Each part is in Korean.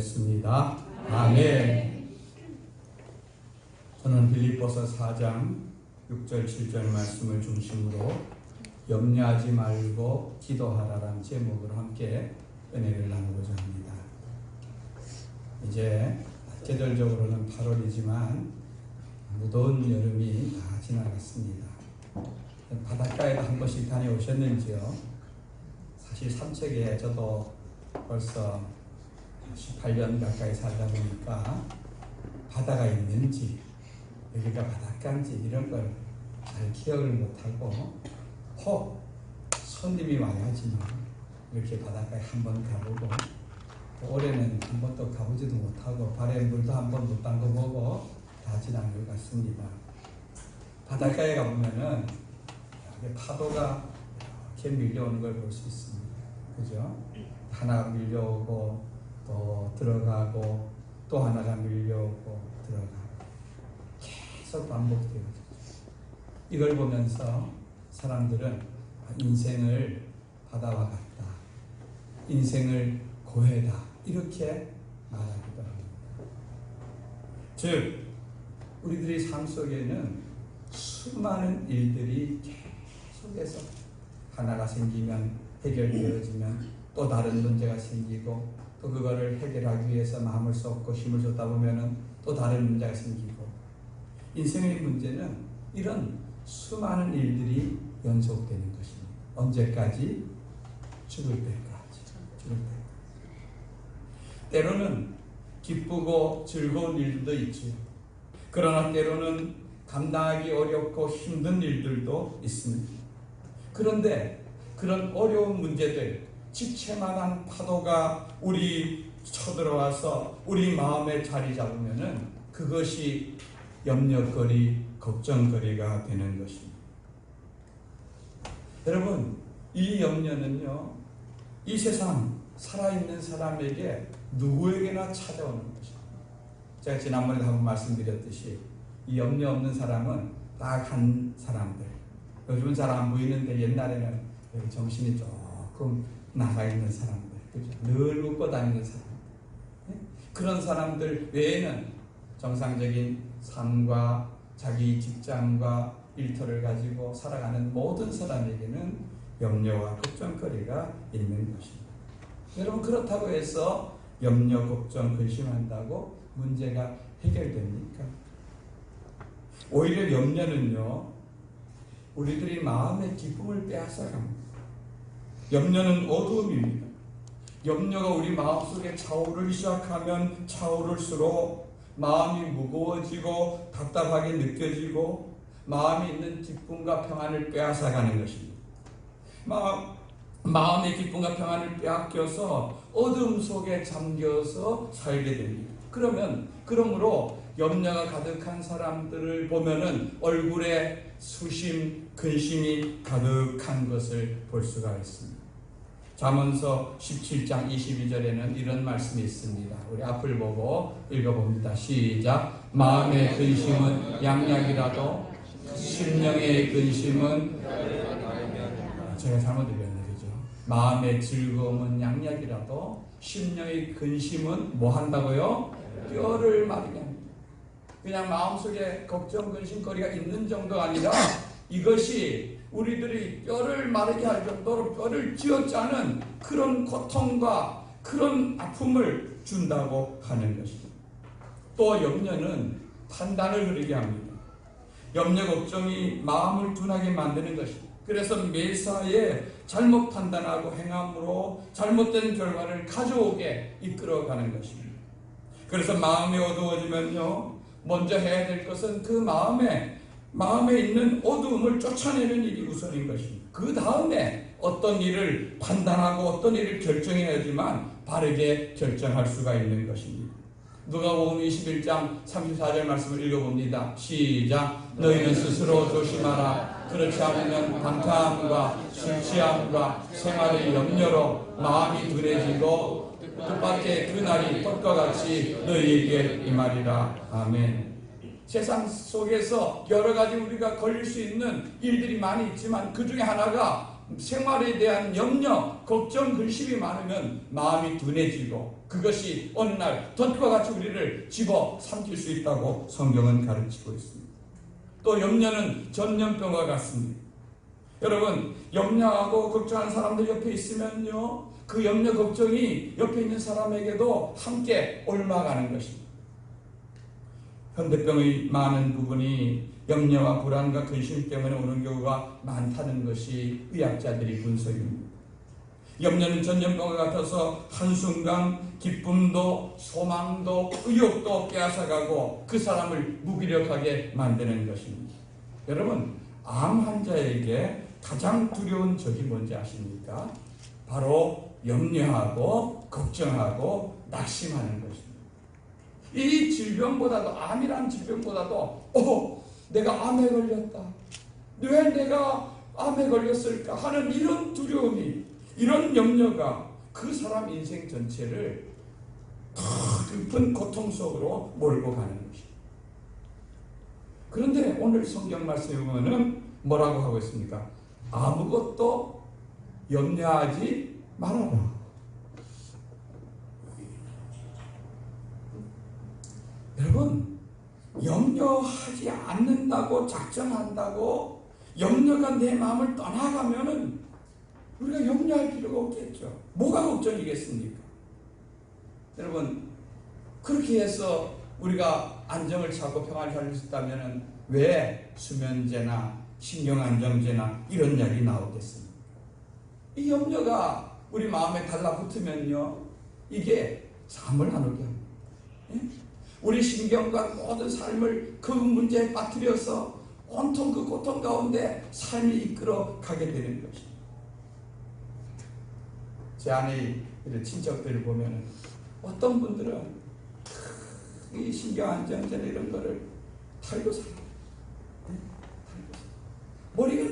기도하겠습니다. 아멘. 저는 빌립보서 4장 6절 7절 말씀을 중심으로 염려하지 말고 기도하라라는 제목으로 함께 은혜를 나누고자 합니다. 이제 계절적으로는 8월이지만 무더운 여름이 다 지나갔습니다. 바닷가에도 한 번씩 다녀오셨는지요? 사실 삼척에 저도 벌써 18년 가까이 살다 보니까 바다가 있는지 여기가 바닷가인지 이런 걸 잘 기억을 못하고 혹 손님이 와야지만 이렇게 바닷가에 한 번 가보고 올해는 한 번도 가보지도 못하고 발에 물도 한 번 못 담궈보고 다 지난 것 같습니다. 바닷가에 가보면은 파도가 이렇게 밀려오는 걸 볼 수 있습니다. 그죠? 하나 밀려오고 또 들어가고 또 하나가 밀려오고 들어가고 계속 반복되어요. 이걸 보면서 사람들은 인생을 바다와 같다, 인생을 고해다 이렇게 말하기도 합니다. 즉 우리들의 삶 속에는 수많은 일들이 계속해서 하나가 생기면 해결되어지면 또 다른 문제가 생기고 또 그거를 해결하기 위해서 마음을 쏟고 힘을 쏟다 보면은 또 다른 문제가 생기고 인생의 문제는 이런 수많은 일들이 연속되는 것입니다. 언제까지? 죽을 때까지. 죽을 때. 때로는 기쁘고 즐거운 일들도 있지요. 그러나 때로는 감당하기 어렵고 힘든 일들도 있습니다. 그런데 그런 어려운 문제들, 지체만한 파도가 우리 쳐들어와서 우리 마음에 자리 잡으면은 그것이 염려거리, 걱정거리가 되는 것입니다. 여러분, 이 염려는요, 이 세상 살아있는 사람에게 누구에게나 찾아오는 것입니다. 제가 지난번에도 한번 말씀드렸듯이 이 염려 없는 사람은 딱 한 사람들. 요즘은 잘 안 보이는데 옛날에는 정신이 조금 나가 있는 사람들, 그죠? 늘 웃고 다니는 사람들. 그런 사람들 외에는 정상적인 삶과 자기 직장과 일터를 가지고 살아가는 모든 사람에게는 염려와 걱정거리가 있는 것입니다. 여러분, 그렇다고 해서 염려, 걱정, 근심한다고 문제가 해결됩니까? 오히려 염려는요, 우리들이 마음의 기쁨을 빼앗아갑니다. 염려는 어두움입니다. 염려가 우리 마음속에 차오르기 시작하면 차오를수록 마음이 무거워지고 답답하게 느껴지고 마음에 있는 기쁨과 평안을 빼앗아가는 것입니다. 마음의 기쁨과 평안을 빼앗겨서 어둠 속에 잠겨서 살게 됩니다. 그러므로 염려가 가득한 사람들을 보면은 얼굴에 수심, 근심이 가득한 것을 볼 수가 있습니다. 잠언서 17장 22절에는 이런 말씀이 있습니다. 우리 앞을 보고 읽어봅니다. 시작. 마음의 근심은 양약이라도 심령의 근심은 제가 잘못 읽었네, 그죠? 마음의 즐거움은 양약이라도 심령의 근심은 뭐 한다고요? 뼈를 마르게 합니다. 그냥 마음속에 걱정, 근심거리가 있는 정도가 아니라 이것이 우리들이 뼈를 마르게 할 정도로 뼈를 쥐어짜는 그런 고통과 그런 아픔을 준다고 하는 것입니다. 또 염려는 판단을 흐리게 합니다. 염려, 걱정이 마음을 둔하게 만드는 것입니다. 그래서 매사에 잘못 판단하고 행함으로 잘못된 결과를 가져오게 이끌어가는 것입니다. 그래서 마음이 어두워지면요, 먼저 해야 될 것은 그 마음에 있는 어두움을 쫓아내는 일이 우선인 것입니다. 그 다음에 어떤 일을 판단하고 어떤 일을 결정해야지만 바르게 결정할 수가 있는 것입니다. 누가복음 21장 34절 말씀을 읽어봅니다. 시작. 너희는 스스로 조심하라. 그렇지 않으면 방탕함과 술 취함과 생활의 염려로 마음이 둔해지고 뜻밖의 그날이 떡과 같이 너희에게 임하리라. 아멘. 세상 속에서 여러 가지 우리가 걸릴 수 있는 일들이 많이 있지만 그 중에 하나가 생활에 대한 염려, 걱정, 근심이 많으면 마음이 둔해지고 그것이 어느 날 덫과 같이 우리를 집어 삼킬 수 있다고 성경은 가르치고 있습니다. 또 염려는 전염병과 같습니다. 여러분, 염려하고 걱정하는 사람들 옆에 있으면요, 그 염려 걱정이 옆에 있는 사람에게도 함께 옮아가는 것입니다. 현대병의 많은 부분이 염려와 불안과 근심 때문에 오는 경우가 많다는 것이 의학자들의 분석입니다. 염려는 전염병과 같아서 한순간 기쁨도 소망도 의욕도 빼앗아가고 그 사람을 무기력하게 만드는 것입니다. 여러분, 암 환자에게 가장 두려운 적이 뭔지 아십니까? 바로 염려하고 걱정하고 낙심하는 것입니다. 이 질병보다도, 암이라는 질병보다도 내가 암에 걸렸다, 왜 내가 암에 걸렸을까 하는 이런 두려움이, 이런 염려가 그 사람 인생 전체를 깊은 고통 속으로 몰고 가는 것입니다. 그런데 오늘 성경 말씀에 보면은 뭐라고 하고 있습니까? 아무것도 염려하지 말아라. 여러분, 염려하지 않는다고 작정한다고 염려가 내 마음을 떠나가면은 우리가 염려할 필요가 없겠죠. 뭐가 걱정이겠습니까? 여러분, 그렇게 해서 우리가 안정을 찾고 평안을 찾을 수 있다면 왜 수면제나 신경안정제나 이런 약이 나오겠습니까? 이 염려가 우리 마음에 달라붙으면요, 이게 잠을 안 오게 합니다. 예? 우리 신경과 모든 삶을 그 문제에 빠뜨려서 온통 그 고통 가운데 삶이 이끌어 가게 되는 것입니다. 제 아내의 친척들을 보면 어떤 분들은 이 신경안정제나 이런 거를 탈고 살아요. 네? 탈고 살아요. 머리가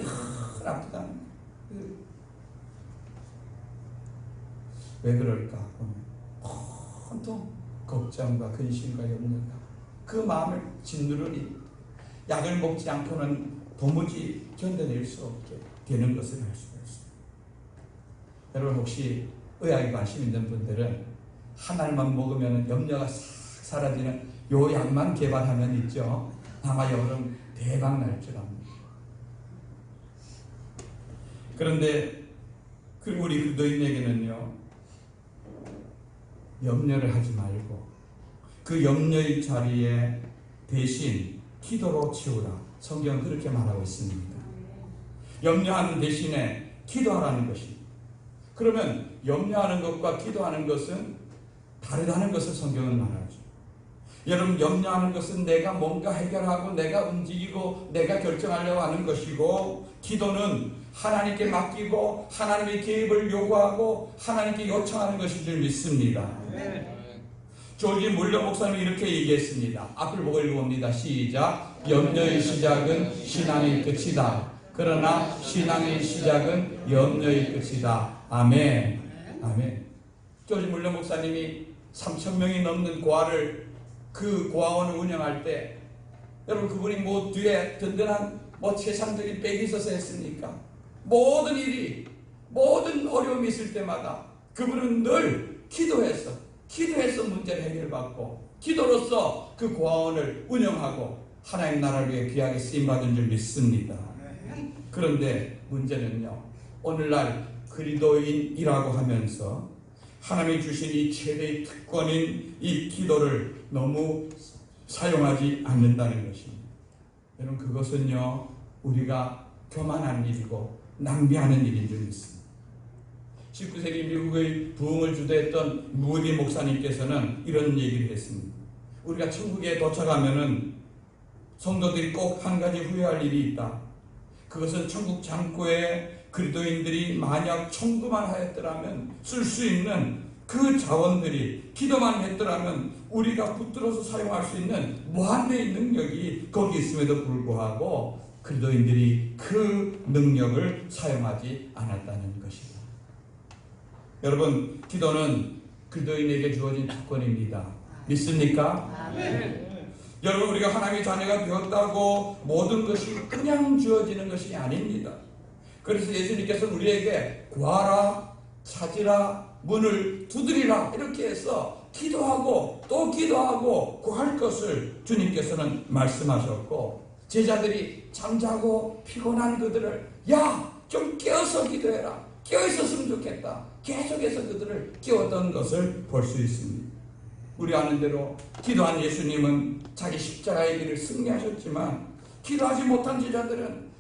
늘 아프다는 거예요. 왜 그럴까 보면 온통 걱정과 근심과 염려가 그 마음을 짓누르니 약을 먹지 않고는 도무지 견뎌낼 수 없게 되는 것을 알 수가 있습니다. 여러분, 혹시 의학에 관심 있는 분들은 한 알만 먹으면 염려가 싹 사라지는 요 약만 개발하면 있죠. 아마 여러분 대박 날 줄 압니다. 그런데 우리 그리스도인에게는요, 염려를 하지 말고 그 염려의 자리에 대신 기도로 채우라. 성경은 그렇게 말하고 있습니다. 염려하는 대신에 기도하라는 것입니다. 그러면 염려하는 것과 기도하는 것은 다르다는 것을 성경은 말하죠. 여러분, 염려하는 것은 내가 뭔가 해결하고 내가 움직이고 내가 결정하려고 하는 것이고, 기도는 하나님께 맡기고 하나님의 개입을 요구하고 하나님께 요청하는 것인 줄 믿습니다. 조지 물러 목사님이 이렇게 얘기했습니다. 앞을 보고 읽어봅니다. 시작. 염려의 시작은 신앙의 끝이다. 그러나 신앙의 시작은 염려의 끝이다. 아멘. 아멘. 조지 물러 목사님이 3,000명이 넘는 그 고아원을 운영할 때, 여러분, 그분이 뭐 뒤에 든든한 세상적인 백이 있어서 했습니까? 모든 일이, 모든 어려움이 있을 때마다 그분은 늘 기도해서 문제를 해결받고 기도로서 그 고아원을 운영하고 하나님 나라를 위해 귀하게 쓰임받은 줄 믿습니다. 그런데 문제는요, 오늘날 그리스도인이라고 하면서 하나님이 주신 이 최대의 특권인 이 기도를 너무 사용하지 않는다는 것입니다. 여러분, 그것은요, 우리가 교만한 일이고 낭비하는 일인 줄 믿습니다. 19세기 미국의 부흥을 주도했던 무디 목사님께서는 이런 얘기를 했습니다. 우리가 천국에 도착하면은 성도들이 꼭 한 가지 후회할 일이 있다. 그것은 천국 창고에 그리스도인들이 만약 청구만 하였더라면 쓸 수 있는 그 자원들이, 기도만 했더라면 우리가 붙들어서 사용할 수 있는 무한대의 능력이 거기 있음에도 불구하고 그리스도인들이 그 능력을 사용하지 않았다는 것입니다. 여러분, 기도는 그리스도인에게 주어진 특권입니다. 믿습니까? 아멘. 여러분, 우리가 하나님의 자녀가 되었다고 모든 것이 그냥 주어지는 것이 아닙니다. 그래서 예수님께서는 우리에게 구하라, 찾으라, 문을 두드리라 이렇게 해서 기도하고 또 기도하고 구할 것을 주님께서는 말씀하셨고, 제자들이 잠자고 피곤한 그들을 야, 좀 깨어서 기도해라, 깨어 있었으면 좋겠다, 계속해서 그들을 깨웠던 것을 볼 수 있습니다. 우리 아는 대로 기도한 예수님은 자기 십자가의 길을 승리하셨지만, 기도하지 못한 제자들은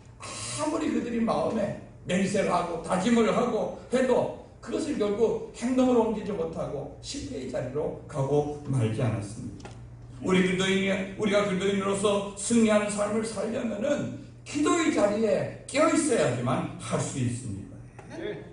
아무리 그들이 마음에 맹세를 하고 다짐을 하고 해도 그것을 결국 행동으로 옮기지 못하고 실패의 자리로 가고 말지 않았습니다. 우리가 그리스도인으로서 승리하는 삶을 살려면은 기도의 자리에 깨어 있어야지만 할 수 있습니다.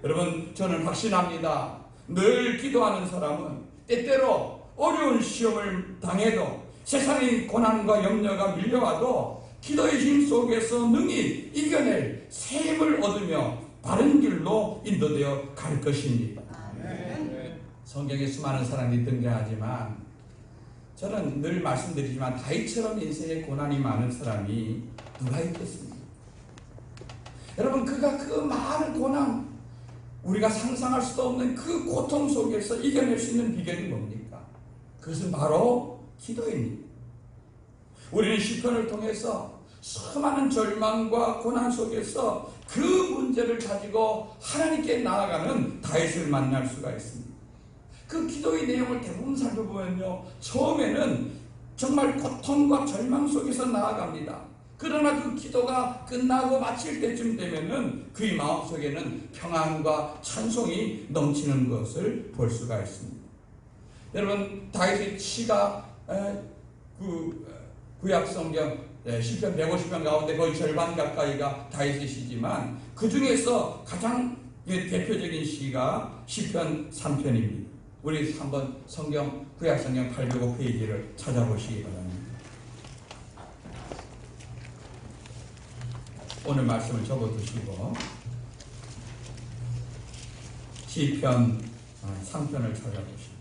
여러분, 저는 확신합니다. 늘 기도하는 사람은 때때로 어려운 시험을 당해도, 세상의 고난과 염려가 밀려와도 기도의 힘 속에서 능히 이겨낼 새 힘을 얻으며 바른 길로 인도되어 갈 것입니다. 성경에 수많은 사람이 등장하지만 저는 늘 말씀드리지만 다윗처럼 인생에 고난이 많은 사람이 누가 있겠습니까? 여러분, 그가 그 많은 고난, 우리가 상상할 수도 없는 그 고통 속에서 이겨낼 수 있는 비결이 뭡니까? 그것은 바로 기도입니다. 우리는 시편을 통해서 수많은 절망과 고난 속에서 그 문제를 가지고 하나님께 나아가는 다윗을 만날 수가 있습니다. 그 기도의 내용을 대부분 살펴보면요, 처음에는 정말 고통과 절망 속에서 나아갑니다. 그러나 그 기도가 끝나고 마칠 때쯤 되면은 그의 마음속에는 평안과 찬송이 넘치는 것을 볼 수가 있습니다. 여러분, 다윗의 시가 구약 성경 시편 150편 가운데 거의 절반 가까이가 다윗의 시지만 그 중에서 가장 대표적인 시가 시편 3편입니다. 우리 한번 구약 성경 805페이지를 찾아보시기 바랍니다. 오늘 말씀을 적어두시고 시편 3편을 찾아보시고,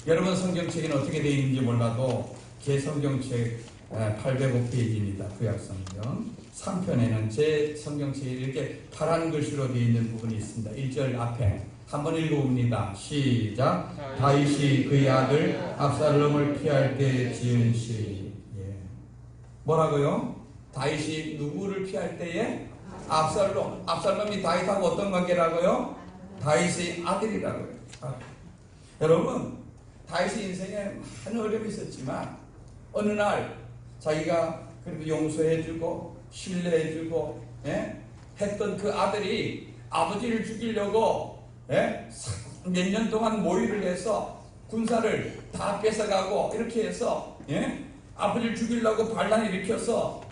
여러분 성경책에는 어떻게 되어 있는지 몰라도 제 성경책 805페이지입니다. 구약성경 3편에는 제 성경책에 이렇게 파란 글씨로 되어 있는 부분이 있습니다. 1절 앞에 한번 읽어봅니다. 시작. 다윗이 그의 아들 압살롬을 피할 때 지은 시. 뭐라고요? 다윗이 누구를 피할 때에? 압살롬. 압살롬이 다윗하고 어떤 관계라고요? 다윗의 아들이라고요. 여러분, 다윗의 인생에 많은 어려움이 있었지만 어느 날 자기가 그래도 용서해주고 신뢰해주고 했던 그 아들이 아버지를 죽이려고 몇 년 동안 모의를 해서 군사를 다 뺏어가고 이렇게 해서 아버지를 죽이려고 반란을 일으켜서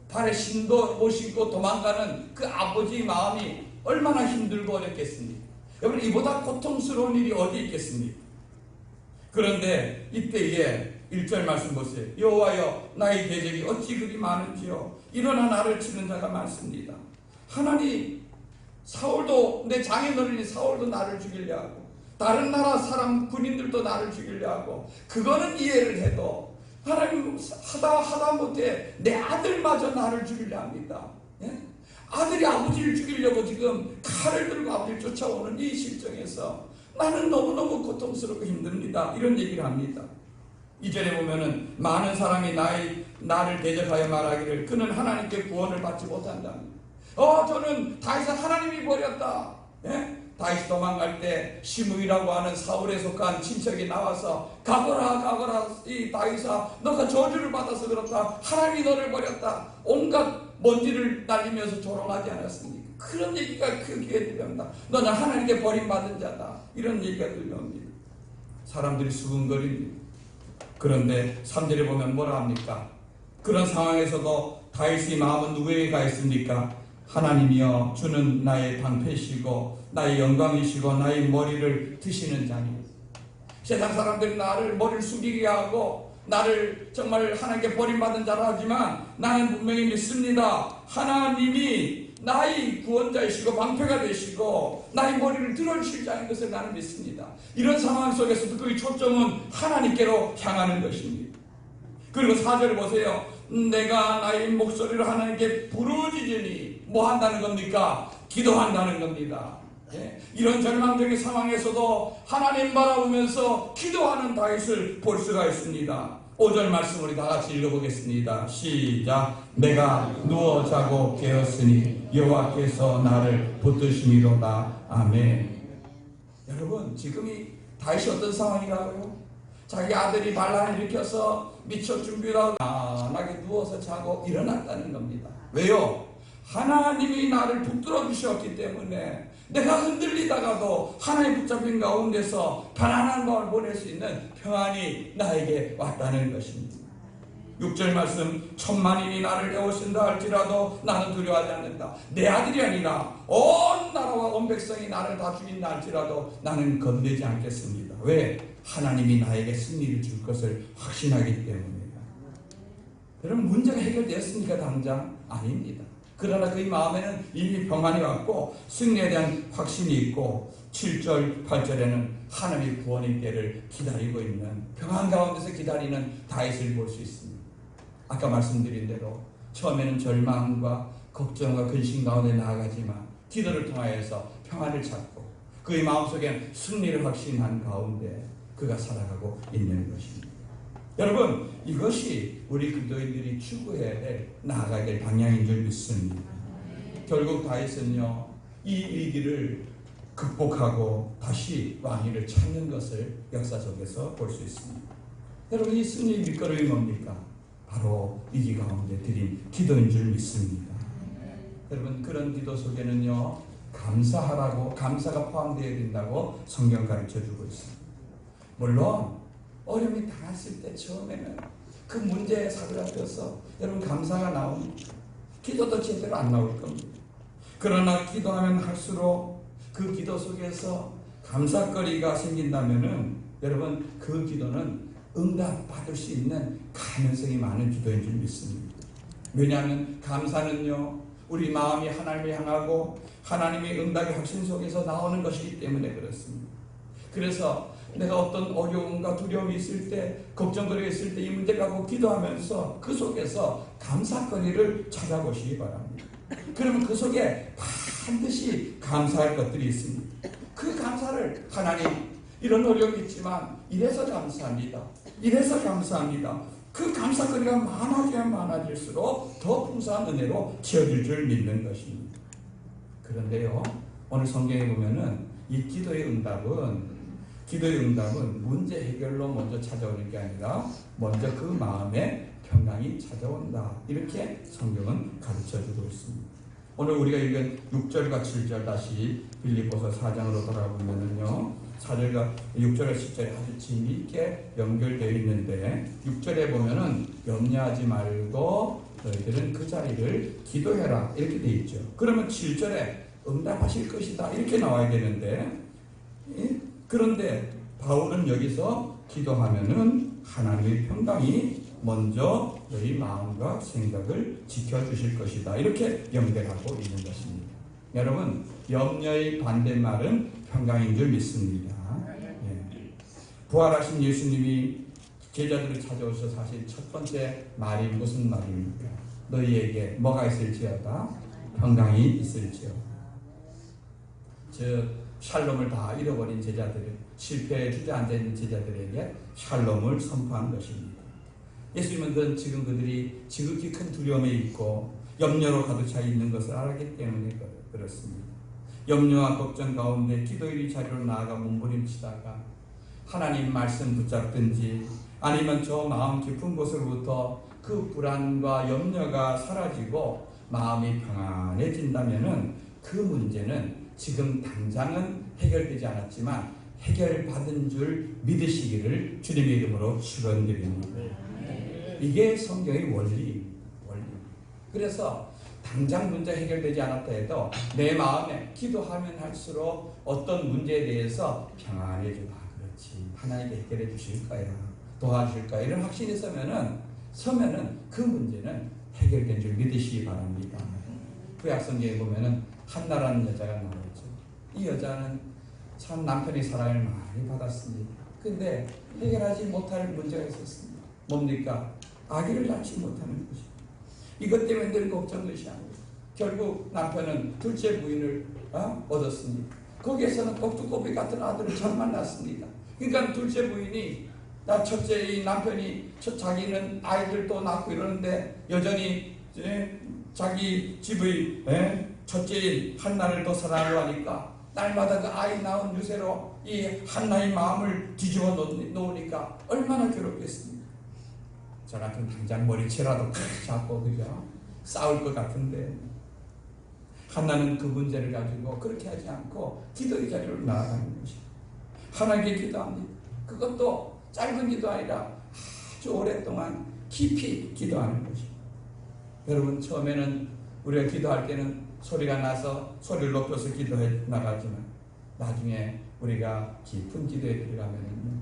발에 신도 못 신고 도망가는 그 아버지의 마음이 얼마나 힘들고 어렵겠습니까? 여러분, 이보다 고통스러운 일이 어디 있겠습니까? 그런데 이때에 1절 말씀 보세요. 여호와여, 나의 대적이 어찌 그리 많은지요. 일어나 나를 치는 자가 많습니다. 하나님, 사울도, 내 장인어른이 사울도 나를 죽이려 하고 다른 나라 사람 군인들도 나를 죽이려 하고, 그거는 이해를 해도 하나님 하다 못해 내 아들마저 나를 죽이려 합니다. 아들이 아버지를 죽이려고 지금 칼을 들고 아버지를 쫓아오는 이 실정에서 나는 너무너무 고통스럽고 힘듭니다. 이런 얘기를 합니다. 이전에 보면은 많은 사람이 나를 대적하여 말하기를 그는 하나님께 구원을 받지 못한답니다. 저는 다윗을 하나님이 버렸다. 다윗이 도망갈 때 시므이라고 하는 사울에 속한 친척이 나와서 가거라 이 다윗아, 너가 저주를 받아서 그렇다. 하나님이 너를 버렸다. 온갖 먼지를 날리면서 조롱하지 않았습니까? 그런 얘기가 그 귀에 들려온다. 너는 하나님께 버림받은 자다. 이런 얘기가 들려옵니다. 사람들이 수근거립니다. 그런데 3절에 보면 뭐라 합니까? 그런 상황에서도 다윗의 마음은 누구에게 가 있습니까? 하나님이여, 주는 나의 방패시고 나의 영광이시고 나의 머리를 드시는 자니. 세상 사람들이 나를 머리를 숙이게 하고 나를 정말 하나님께 버림받은 자라 하지만 나는 분명히 믿습니다. 하나님이 나의 구원자이시고 방패가 되시고 나의 머리를 들어주실 자인 것을 나는 믿습니다. 이런 상황 속에서도 그의 초점은 하나님께로 향하는 것입니다. 그리고 4절을 보세요. 내가 나의 목소리를 하나님께 부르짖으니 뭐 한다는 겁니까? 기도한다는 겁니다. 예? 이런 절망적인 상황에서도 하나님 바라보면서 기도하는 다윗을 볼 수가 있습니다. 5절 말씀 우리 다 같이 읽어보겠습니다. 시작. 내가 누워 자고 깨었으니 여호와께서 나를 붙드심이로다. 아멘. 여러분, 지금이 다윗이 어떤 상황이라고요? 자기 아들이 반란을 일으켜서 미처 준비를 하고 편안하게 누워서 자고 일어났다는 겁니다. 왜요? 하나님이 나를 붙들어 주셨기 때문에 내가 흔들리다가도 하나님 붙잡힌 가운데서 편안한 마음을 보낼 수 있는 평안이 나에게 왔다는 것입니다. 6절 말씀, 천만인이 나를 애워신다 할지라도 나는 두려워하지 않는다. 내 아들이 아니라 온 나라와 온 백성이 나를 다 죽인다 할지라도 나는 겁내지 않겠습니다. 왜? 하나님이 나에게 승리를 줄 것을 확신하기 때문입니다. 여러분, 문제가 해결되었습니까? 당장? 아닙니다. 그러나 그의 마음에는 이미 평안이 왔고 승리에 대한 확신이 있고 7절, 8절에는 하나님의 구원의 때를 기다리고 있는, 평안 가운데서 기다리는 다윗을 볼 수 있습니다. 아까 말씀드린 대로 처음에는 절망과 걱정과 근심 가운데 나아가지만 기도를 통하여서 평안을 찾고 그의 마음속에는 승리를 확신한 가운데 그가 살아가고 있는 것입니다. 여러분, 이것이 우리 그리스도인들이 추구해야 될, 나아가야 될 방향인 줄 믿습니다. 결국 다윗은요, 이 위기를 극복하고 다시 왕위를 찾는 것을 역사 속에서 볼 수 있습니다. 여러분, 이 승리의 밑거름이 뭡니까? 바로 위기 가운데 드린 기도인 줄 믿습니다. 여러분, 그런 기도 속에는요, 감사하라고, 감사가 포함되어야 된다고 성경 가르쳐주고 있습니다. 물론 어려움이 당했을 때 처음에는 그 문제에 사로잡혀서 여러분 감사가 나옵니다. 기도도 제대로 안 나올 겁니다. 그러나 기도하면 할수록 그 기도 속에서 감사거리가 생긴다면은 여러분 그 기도는 응답받을 수 있는 가능성이 많은 기도인 줄 믿습니다. 왜냐하면 감사는요, 우리 마음이 하나님을 향하고 하나님의 응답의 확신 속에서 나오는 것이기 때문에 그렇습니다. 그래서 내가 어떤 어려움과 두려움이 있을 때, 걱정거리가 있을 때 이 문제를 갖고 기도하면서 그 속에서 감사거리를 찾아보시기 바랍니다. 그러면 그 속에 반드시 감사할 것들이 있습니다. 그 감사를 하나님, 이런 어려움이 있지만 이래서 감사합니다. 이래서 감사합니다. 그 감사거리가 많아지면 많아질수록 더 풍성한 은혜로 채워질 줄 믿는 것입니다. 그런데요, 오늘 성경에 보면은 이 기도의 응답은 문제 해결로 먼저 찾아오는 게 아니라 먼저 그 마음에 평강이 찾아온다. 이렇게 성경은 가르쳐주고 있습니다. 오늘 우리가 읽은 6절과 7절 다시 빌립보서 4장으로 돌아보면은요, 4절과 6절과 10절이 아주 재미있게 연결되어 있는데 6절에 보면은 염려하지 말고 너희들은 그 자리를 기도해라 이렇게 되어 있죠. 그러면 7절에 응답하실 것이다 이렇게 나와야 되는데, 그런데 바울은 여기서 기도하면은 하나님의 평강이 먼저 너희 마음과 생각을 지켜주실 것이다 이렇게 연결하고 있는 것입니다. 여러분, 염려의 반대말은 평강인 줄 믿습니다. 예. 부활하신 예수님이 제자들을 찾아오셔서 사실 첫 번째 말이 무슨 말입니까? 너희에게 뭐가 있을지어다? 평강이 있을지어다. 샬롬을 다 잃어버린 제자들, 실패에 주저앉아 있는 제자들에게 샬롬을 선포한 것입니다. 예수님은 지금 그들이 지극히 큰 두려움에 있고 염려로 가득 차 있는 것을 알았기 때문에 그렇습니다. 염려와 걱정 가운데 기도의 자리로 나아가 몸부림치다가 하나님 말씀 붙잡든지 아니면 저 마음 깊은 곳으로부터 그 불안과 염려가 사라지고 마음이 평안해진다면은 그 문제는 지금 당장은 해결되지 않았지만 해결받은 줄 믿으시기를 주님의 이름으로 축원드립니다. 이게 성경의 원리. 그래서 당장 문제 해결되지 않았다 해도 내 마음에 기도하면 할수록 어떤 문제에 대해서 평안해지고, 그렇지, 하나님께 해결해 주실 거야, 도와줄 거야, 이런 확신이 서면은 그 문제는 해결된 줄 믿으시기 바랍니다. 구약성경에 보면은 한나라는 여자가 나오죠. 이 여자는 참 남편의 사랑을 많이 받았습니다. 근데 해결하지 못할 문제가 있었습니다. 뭡니까? 아기를 낳지 못하는 것입니다. 이것 때문에 늘 걱정것이 아니에요. 결국 남편은 둘째 부인을 얻었습니다. 거기에서는 꼭두꺼비 같은 아들을 잘 만났습니다. 그러니까 둘째 부인이 첫째 이 남편이 자기는 아이들도 낳고 이러는데 여전히 자기 집의 첫째인 한나를 더 사랑하려 하니까 날마다 그 아이 낳은 유세로 이 한나의 마음을 뒤집어 놓으니까 얼마나 괴롭겠습니까? 저 같은 당장 머리채라도 잡고 그죠? 싸울 것 같은데 한나는 그 문제를 가지고 그렇게 하지 않고 기도의 자리로 나아가는 것이죠. 하나님께 기도합니다. 그것도 짧은 기도 아니라 아주 오랫동안 깊이 기도하는 것입니다. 여러분 처음에는 우리가 기도할 때는 소리가 나서 소리를 높여서 기도해 나가지만 나중에 우리가 깊은 기도에 들어가면은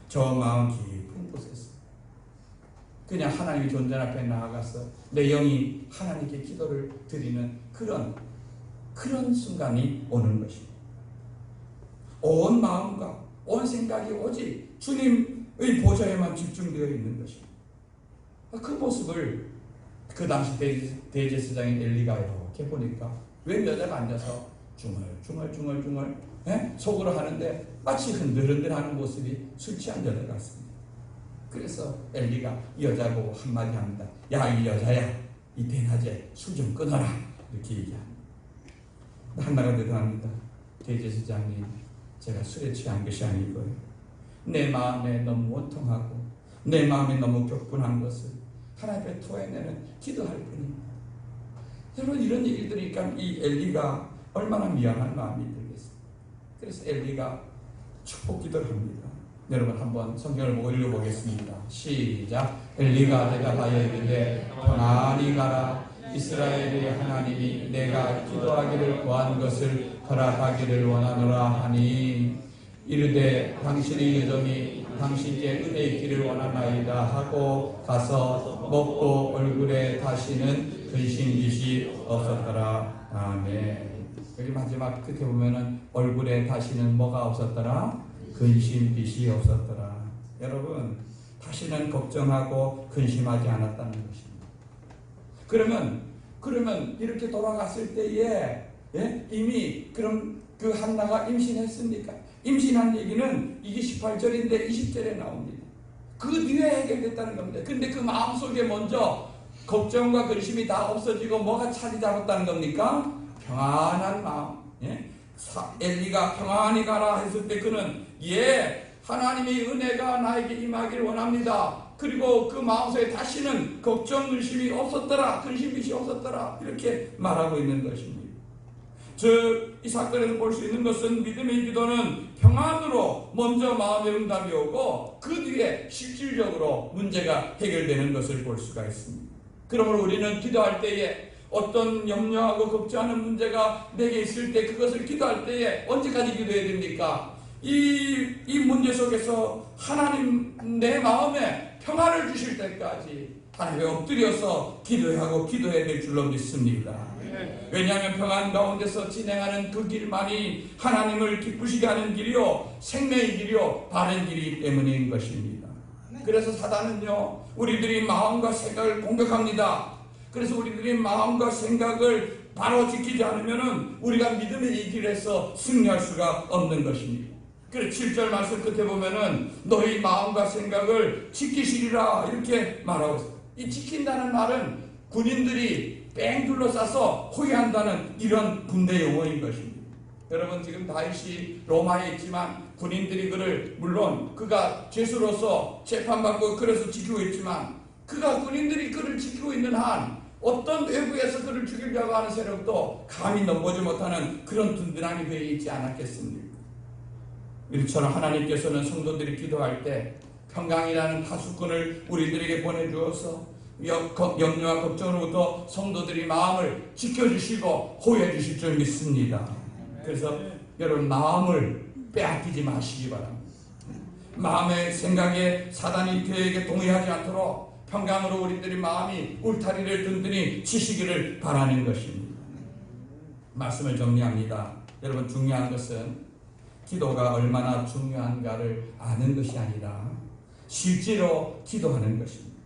저 마음 깊은 곳에서 그냥 하나님의 존재 앞에 나아가서 내 영이 하나님께 기도를 드리는 그런 순간이 오는 것입니다. 온 마음과 온 생각이 오직 주님의 보좌에만 집중되어 있는 것입니다. 그 모습을 그 당시 대제사장인 엘리가 이렇게 보니까 웬 여자가 앉아서 중얼중얼 속으로 하는데 마치 흔들흔들하는 모습이 술 취한 여자 같습니다. 그래서 엘리가 이 여자 보고 한마디 합니다. 야, 이 여자야, 이 대낮에 술 좀 끊어라. 이렇게 얘기합니다. 한나가 대답합니다. 대제사장님, 제가 술에 취한 것이 아니고요. 내 마음에 너무 원통하고 내 마음에 너무 격분한 것을 하나님 앞에 토해내는 기도할 뿐입니다. 여러분 이런 얘기를 들으니까 이 엘리가 얼마나 미안한 마음이 들겠습니까? 그래서 엘리가 축복 기도를 합니다. 여러분 한번 성경을 보고 읽어보겠습니다. 시작. 엘리가 대답하여 이르되 평안히 가라. 이스라엘의 하나님이 내가 기도하기를 구한 것을 허락하기를 원하노라 하니 이르되 당신의 여종이 당신께 은혜 있기를 원하나이다 하고 가서 먹고 얼굴에 다시는 근심짓이 없었더라. 아멘. 여기 마지막 끝에 보면은 얼굴에 다시는 뭐가 없었더라? 근심빚이 없었더라. 여러분 다시는 걱정하고 근심하지 않았다는 것입니다. 그러면 이렇게 돌아갔을 때에 이미 그럼 그 한나가 임신했습니까? 임신한 얘기는 이게 18절인데 20절에 나옵니다. 그 뒤에 해결됐다는 겁니다. 근데 그 마음속에 먼저 걱정과 근심이 다 없어지고 뭐가 자리 잡았다는 겁니까? 평안한 마음. 엘리가 평안히 가라 했을 때 그는 하나님의 은혜가 나에게 임하기를 원합니다. 그리고 그 마음속에 다시는 걱정, 근심이 없었더라. 근심이 없었더라. 이렇게 말하고 있는 것입니다. 즉 이 사건에서 볼 수 있는 것은 믿음의 기도는 평안으로 먼저 마음의 응답이 오고 그 뒤에 실질적으로 문제가 해결되는 것을 볼 수가 있습니다. 그러므로 우리는 기도할 때에 어떤 염려하고 걱정하는 문제가 내게 있을 때 그것을 기도할 때에 언제까지 기도해야 됩니까? 이 문제 속에서 하나님 내 마음에 평안을 주실 때까지 하나님께 엎드려서 기도해야 될 줄로 믿습니다. 왜냐하면 평안 가운데서 진행하는 그 길만이 하나님을 기쁘시게 하는 길이요 생명의 길이요 바른 길이기 때문인 것입니다. 그래서 사단은요 우리들이 마음과 생각을 공격합니다. 그래서 우리들이 마음과 생각을 바로 지키지 않으면 우리가 믿음의 이 길에서 승리할 수가 없는 것입니다. 그래서 7절 말씀 끝에 보면은 너희 마음과 생각을 지키시리라 이렇게 말하고 있습니다. 이 지킨다는 말은 군인들이 뺑 둘러싸서 호위한다는 이런 군대 용어인 것입니다. 여러분 지금 다윗이 로마에 있지만 군인들이 물론 그가 죄수로서 재판받고 그래서 지키고 있지만 군인들이 그를 지키고 있는 한 어떤 외부에서 그를 죽이려고 하는 세력도 감히 넘보지 못하는 그런 든든함이 되어 있지 않았겠습니까? 이처럼 하나님께서는 성도들이 기도할 때 평강이라는 파수꾼을 우리들에게 보내주어서 염려와 걱정으로부터 성도들이 마음을 지켜주시고 호해주실 줄 믿습니다. 그래서 여러분 마음을 빼앗기지 마시기 바랍니다. 마음의 생각에 사단이 교회에게 동의하지 않도록 평강으로 우리들이 마음이 울타리를 든든히 치시기를 바라는 것입니다. 말씀을 정리합니다. 여러분 중요한 것은 기도가 얼마나 중요한가를 아는 것이 아니라 실제로 기도하는 것입니다.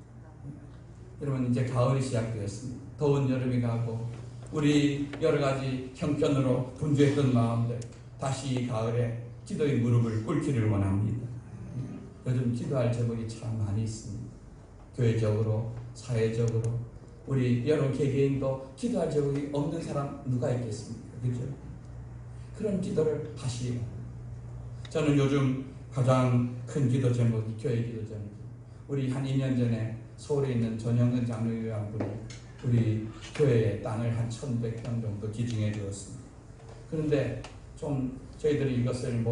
여러분 이제 가을이 시작되었습니다. 더운 여름이 가고 우리 여러 가지 형편으로 분주했던 마음들 다시 이 가을에 기도의 무릎을 꿇기를 원합니다. 요즘 기도할 제목이 참 많이 있습니다. 교회적으로, 사회적으로, 우리 여러 개개인도 기도할 제목이 없는 사람 누가 있겠습니까? 그죠? 그런 기도를 하시기 바랍니다. 저는 요즘 가장 큰 기도 제목이 교회 기도 제목이, 우리 한 2년 전에 서울에 있는 전영근 장로교회 분이 우리 교회의 땅을 한 1,100평 정도 기증해 주었습니다. 그런데 좀 저희들이 이것을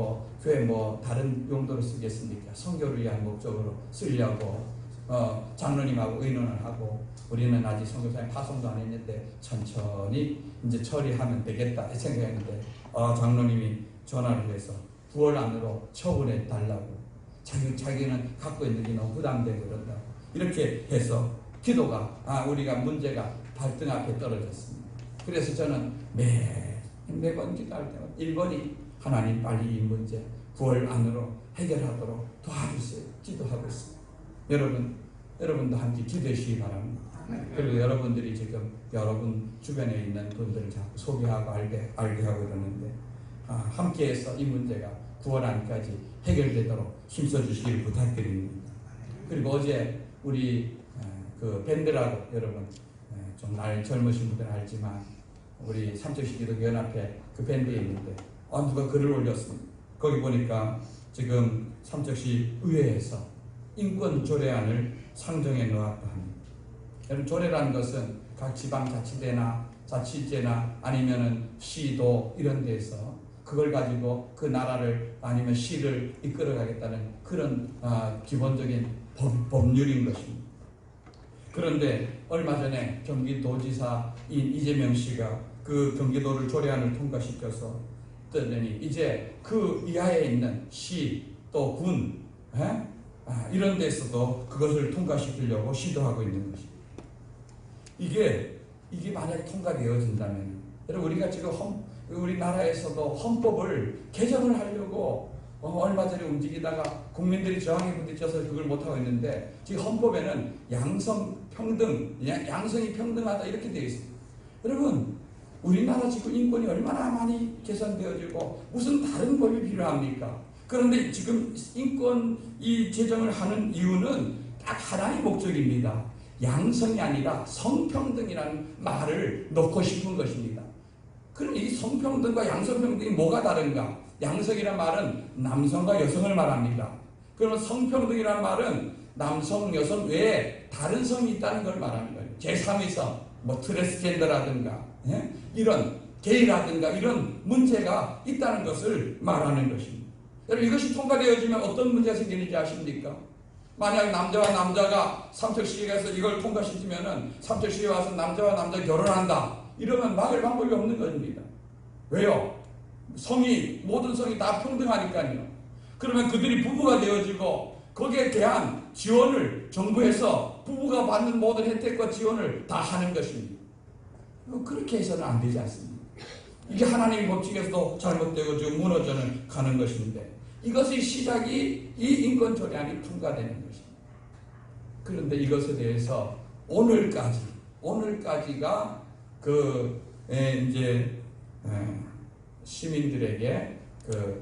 교회 다른 용도로 쓰겠습니까? 선교를 위한 목적으로 쓰려고 장로님하고 의논을 하고, 우리는 아직 선교사님 파송도 안 했는데 천천히 이제 처리하면 되겠다 생각했는데, 장로님이 전화를 해서 9월 안으로 처분해 달라고, 자기는 갖고 있는 게 너무 부담되고 그런다고, 이렇게 해서 기도가 우리가 문제가 발등 앞에 떨어졌습니다. 그래서 저는 매번 기도할 때마다 1번이 하나님 빨리 이 문제 9월 안으로 해결하도록 도와주세요. 기도하고 있습니다. 여러분도 함께 기도해 주시기 바랍니다. 그리고 여러분들이 지금 여러분 주변에 있는 분들을 자꾸 소개하고 알게 하고 이러는데, 함께해서 이 문제가 9월 안까지 해결되도록 힘써 주시기를 부탁드립니다. 그리고 어제 우리 그 밴드라고, 여러분 좀 나이 젊으신 분들은 알지만 우리 삼척시 기독연합회 그 밴드에 있는데 누가 글을 올렸습니다. 거기 보니까 지금 삼척시 의회에서 인권 조례안을 상정해 놓았다 합니다. 여러분, 조례라는 것은 각 지방자치대나 자치제나 아니면은 시도 이런 데서 그걸 가지고 그 나라를 아니면 시를 이끌어가겠다는 그런 기본적인 법률인 것입니다. 그런데 얼마 전에 경기도지사인 이재명 씨가 그 경기도를 조례안을 통과시켜서 뜨더니 이제 그 이하에 있는 시 또 군 이런 데서도 그것을 통과시키려고 시도하고 있는 것입니다. 이게 만약에 통과되어진다면, 여러분, 우리가 지금 우리나라에서도 헌법을 개정을 하려고 얼마 전에 움직이다가 국민들이 저항에 부딪혀서 그걸 못하고 있는데, 지금 헌법에는 양성이 평등하다 이렇게 되어 있습니다. 여러분, 우리나라 지금 인권이 얼마나 많이 개선되어지고 무슨 다른 법이 필요합니까? 그런데 지금 인권 이 제정을 하는 이유는 딱 하나의 목적입니다. 양성이 아니라 성평등이라는 말을 넣고 싶은 것입니다. 그럼 이 성평등과 양성평등이 뭐가 다른가? 양성이란 말은 남성과 여성을 말합니다. 그러면 성평등이란 말은 남성, 여성 외에 다른 성이 있다는 걸 말하는 거예요. 제3의 성, 트랜스젠더라든가 이런 게이라든가 이런 문제가 있다는 것을 말하는 것입니다. 여러분, 이것이 통과되어지면 어떤 문제가 생기는지 아십니까? 만약 남자와 남자가 삼척시에 가서 이걸 통과시키면은 삼척시에 와서 남자와 남자 결혼한다 이러면 막을 방법이 없는 것입니다. 왜요? 모든 성이 다 평등하니까요. 그러면 그들이 부부가 되어지고 거기에 대한 지원을 정부에서 부부가 받는 모든 혜택과 지원을 다 하는 것입니다. 그렇게 해서는 안 되지 않습니까? 이게 하나님의 법칙에서도 잘못되고 지금 무너져는 가는 것인데, 이것의 시작이 이 인권조례안이 통과되는 것입니다. 그런데 이것에 대해서 오늘까지가 시민들에게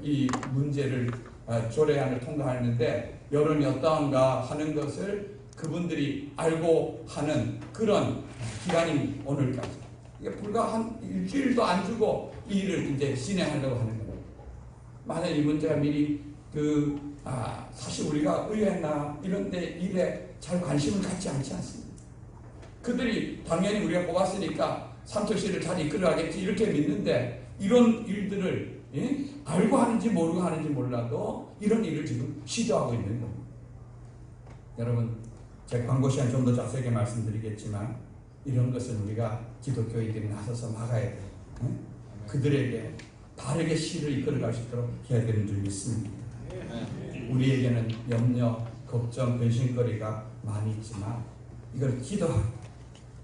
이 문제를 조례안을 통과하는데 여론이 어떠한가 하는 것을 그분들이 알고 하는 그런 기간이 오늘까지. 이게 불과 한 일주일도 안 주고 이 일을 이제 진행하려고 하는 거예요. 만약 이 문제가 미리 사실 우리가 의회나 이런 데 일에 잘 관심을 갖지 않지 않습니다. 그들이 당연히 우리가 뽑았으니까 삼척시를 잘 이끌어가겠지 이렇게 믿는데, 이런 일들을 알고 하는지 모르고 하는지 몰라도 이런 일을 지금 시도하고 있는 겁니다. 여러분, 제 광고 시간 좀 더 자세하게 말씀드리겠지만 이런 것은 우리가 기독교인들이 나서서 막아야 돼요. 그들에게 바르게 시를 이끌어갈 수 있도록 해야 되는 줄 믿습니다. 우리에게는 염려, 걱정, 근심거리가 많이 있지만 이걸 기도하고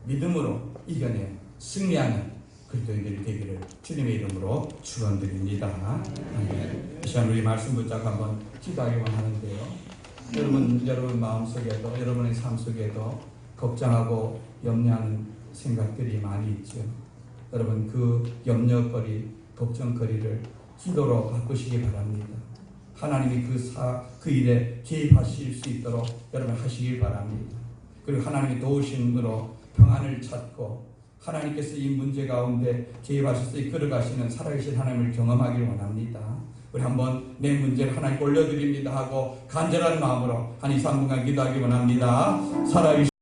믿음으로 이겨내 승리하는 그리스도인들이 되기를 주님의 이름으로 축원드립니다. 아멘. 이 시간 우리 말씀 붙잡고 한번 기도하기만 하는데요. 여러분 마음속에도, 여러분의 삶 속에도 걱정하고 염려하는 생각들이 많이 있죠. 여러분 그 염려거리, 걱정거리를 기도로 바꾸시기 바랍니다. 하나님이 그 일에 개입하실 수 있도록 여러분 하시길 바랍니다. 그리고 하나님이 도우심으로 평안을 찾고 하나님께서 이 문제 가운데 개입하셔서 이끌어가시는 살아계신 하나님을 경험하길 원합니다. 우리 한번 내 문제를 하나님께 올려드립니다 하고 간절한 마음으로 한 2, 3분간 기도하기 원합니다. 살아계신